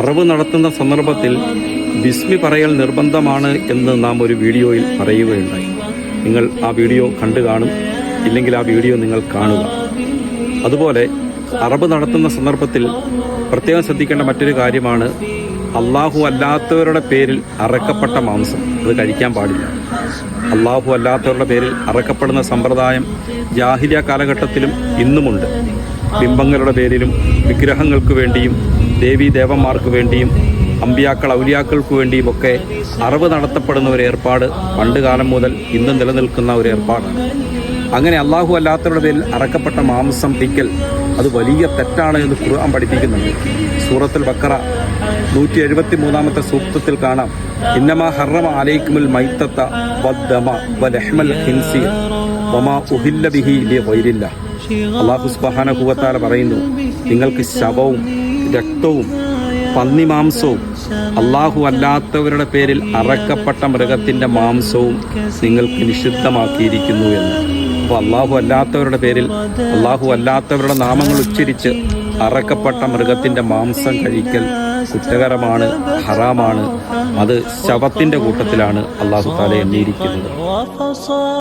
അറവ് നടത്തുന്ന സന്ദർഭത്തിൽ ബിസ്മി പറയൽ നിർബന്ധമാണ് എന്ന് നാം ഒരു വീഡിയോയിൽ പറയുകയുണ്ടായി. നിങ്ങൾ ആ വീഡിയോ കണ്ടു കാണും, ഇല്ലെങ്കിൽ ആ വീഡിയോ നിങ്ങൾ കാണുക. അതുപോലെ അറവ് നടത്തുന്ന സന്ദർഭത്തിൽ പ്രത്യേകം ശ്രദ്ധിക്കേണ്ട മറ്റൊരു കാര്യമാണ് അള്ളാഹു അല്ലാത്തവരുടെ പേരിൽ അറക്കപ്പെട്ട മാംസം അത് കഴിക്കാൻ പാടില്ല. അള്ളാഹു അല്ലാത്തവരുടെ പേരിൽ അറക്കപ്പെടുന്ന സമ്പ്രദായം ജാഹിലിയ കാലഘട്ടത്തിലും ഇന്നുമുണ്ട്. ബിംബങ്ങളുടെ പേരിലും വിഗ്രഹങ്ങൾക്ക് വേണ്ടിയും ദേവീ ദേവന്മാർക്ക് വേണ്ടിയും അമ്പിയാക്കൾ ഔലിയാക്കൾക്ക് വേണ്ടിയും ഒക്കെ അറവ് നടത്തപ്പെടുന്ന ഒരു ഏർപ്പാട് പണ്ട് കാലം മുതൽ ഇന്ന് നിലനിൽക്കുന്ന ഒരു ഏർപ്പാടാണ്. അങ്ങനെ അള്ളാഹു അല്ലാത്തവരുടെ പേരിൽ അറക്കപ്പെട്ട മാംസം തിക്കൽ അത് വലിയ തെറ്റാണ് എന്ന് ഖുർആൻ പഠിപ്പിക്കുന്നുണ്ട്. സൂറത്തുൽ ബഖറ 173-ാമത്തെ സൂക്തത്തിൽ കാണാം, ഇന്നമാ ഹറമ അലൈക്കുമുൽ മൈത്തത്ത വദ്ദമ വലഹ്മൽ ഖിൻസീർ വമാ ഉഹില്ല ബിഹി ലിഗൈരില്ലാഹ്. അല്ലാഹു സുബ്ഹാനഹു വ തആല പറയുന്നു, നിങ്ങൾക്ക് ശവവും രക്തവും പന്നിമാംസവും അള്ളാഹു അല്ലാത്തവരുടെ പേരിൽ അറക്കപ്പെട്ട മൃഗത്തിൻ്റെ മാംസവും നിങ്ങൾക്ക് നിഷിദ്ധമാക്കിയിരിക്കുന്നു എന്ന്. അപ്പോൾ അള്ളാഹു അല്ലാത്തവരുടെ പേരിൽ അള്ളാഹു അല്ലാത്തവരുടെ നാമങ്ങൾ ഉച്ചരിച്ച് അറക്കപ്പെട്ട മൃഗത്തിൻ്റെ മാംസം കഴിക്കൽ കുറ്റകരമാണ്, ഹറാമാണ്. അത് ശവത്തിൻ്റെ കൂട്ടത്തിലാണ് അള്ളാഹു തആല എണ്ണിയിരിക്കുന്നത്.